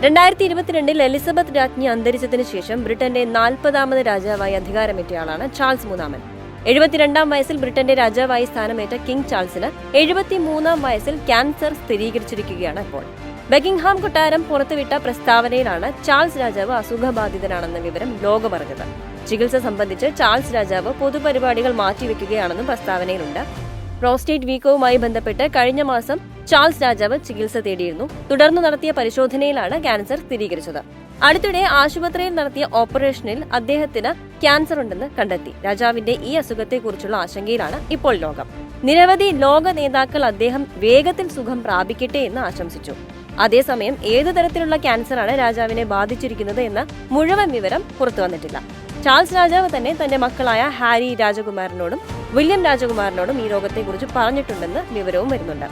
2022 Elizabeth രാജ്ഞി അന്തരിച്ചതിനു ശേഷം ബ്രിട്ടന്റെ 40ാമത് രാജാവായി അധികാരമേറ്റയാളാണ് ചാൾസ് മൂന്നാമൻ. 72-ാം വയസ്സിൽ ബ്രിട്ടന്റെ രാജാവായി സ്ഥാനമേറ്റ കിങ് ചാൾസിന് 73-ാം വയസ്സിൽ ക്യാൻസർ സ്ഥിരീകരിച്ചിരിക്കുകയാണ് ഇപ്പോൾ. ബക്കിംഗ്ഹാം കൊട്ടാരം പുറത്തുവിട്ട പ്രസ്താവനയിലാണ് ചാൾസ് രാജാവ് അസുഖബാധിതനാണെന്ന വിവരം ലോകമറിഞ്ഞത്. ചികിത്സ സംബന്ധിച്ച് ചാൾസ് രാജാവ് പൊതുപരിപാടികൾ മാറ്റിവെക്കുകയാണെന്നും പ്രസ്താവനയിലുണ്ട്. പ്രോസ്റ്റേറ്റ് വീക്കവുമായി ബന്ധപ്പെട്ട് കഴിഞ്ഞ മാസം ചാൾസ് രാജാവ് ചികിത്സ തേടിയിരുന്നു. തുടർന്ന് നടത്തിയ പരിശോധനയിലാണ് ക്യാൻസർ സ്ഥിരീകരിച്ചത്. അടുത്തിടെ ആശുപത്രിയിൽ നടത്തിയ ഓപ്പറേഷനിൽ അദ്ദേഹത്തിന് ക്യാൻസർ ഉണ്ടെന്ന് കണ്ടെത്തി. രാജാവിന്റെ ഈ അസുഖത്തെക്കുറിച്ചുള്ള ആശങ്കയിലാണ് ഇപ്പോൾ ലോകം. നിരവധി ലോക നേതാക്കൾ അദ്ദേഹം വേഗത്തിൽ സുഖം പ്രാപിക്കട്ടെ എന്ന് ആശംസിച്ചു. അതേസമയം ഏതു തരത്തിലുള്ള ക്യാൻസറാണ് രാജാവിനെ ബാധിച്ചിരിക്കുന്നത് എന്ന മുഴുവൻ വിവരം പുറത്തുവന്നിട്ടില്ല. ചാൾസ് രാജാവ് തന്നെ തന്റെ മക്കളായ ഹാരി രാജകുമാരനോടും വില്യം രാജകുമാരനോടും ഈ രോഗത്തെക്കുറിച്ച് പറഞ്ഞിട്ടുണ്ടെന്ന് വിവരവും വരുന്നുണ്ട്.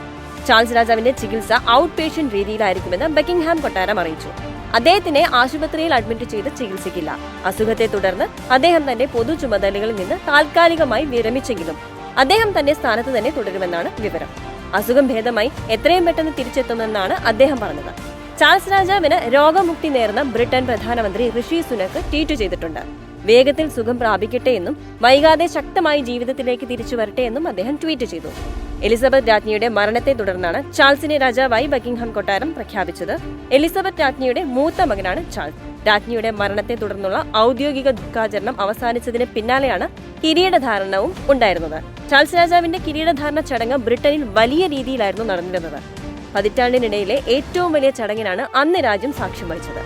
ചാൾസ് രാജാവിന്റെ ചികിത്സ ഔട്ട് പേഷ്യന്റ് രീതിയിലായിരിക്കുമെന്ന് ബക്കിംഗ്ഹാം കൊട്ടാരം അറിയിച്ചു. അദ്ദേഹത്തിനെ ആശുപത്രിയിൽ അഡ്മിറ്റ് ചെയ്ത് ചികിത്സിക്കില്ല. അസുഖത്തെ തുടർന്ന് അദ്ദേഹം തന്റെ പൊതു ചുമതലകളിൽ നിന്ന് താൽക്കാലികമായി വിരമിച്ചെങ്കിലും അദ്ദേഹം തന്റെ സ്ഥാനത്ത് തന്നെ തുടരുമെന്നാണ് വിവരം. അസുഖം ഭേദമായി എത്രയും പെട്ടെന്ന് തിരിച്ചെത്തുമെന്നാണ് അദ്ദേഹം പറഞ്ഞത്. ചാൾസ് രാജാവിന് രോഗമുക്തി നേർന്ന ബ്രിട്ടൻ പ്രധാനമന്ത്രി ഋഷി സുനക് ട്വീറ്റ് ചെയ്തിട്ടുണ്ട്. വേഗത്തിൽ സുഖം പ്രാപിക്കട്ടെ എന്നും വൈകാതെ ശക്തമായി ജീവിതത്തിലേക്ക് തിരിച്ചു വരട്ടെ എന്നും അദ്ദേഹം ട്വീറ്റ് ചെയ്തു. എലിസബത്ത് രാജ്ഞിയുടെ മരണത്തെ തുടർന്നാണ് ചാൾസിനെ രാജാവായി ബക്കിംഗ്ഹാം കൊട്ടാരം പ്രഖ്യാപിച്ചത്. എലിസബത്ത് രാജ്ഞിയുടെ മൂത്ത മകനാണ് ചാൾസ്. രാജ്ഞിയുടെ മരണത്തെ തുടർന്നുള്ള ഔദ്യോഗിക ദുഃഖാചരണം അവസാനിച്ചതിന് പിന്നാലെയാണ് കിരീടധാരണവും ഉണ്ടായിരുന്നത്. ചാൾസ് രാജാവിന്റെ കിരീടധാരണ ചടങ്ങ് ബ്രിട്ടനിൽ വലിയ രീതിയിലായിരുന്നു നടന്നിരുന്നത്. പതിറ്റാണ്ടിനിടയിലെ ഏറ്റവും വലിയ ചടങ്ങിനാണ് അന്ന് രാജ്യം സാക്ഷ്യം വഹിച്ചത്.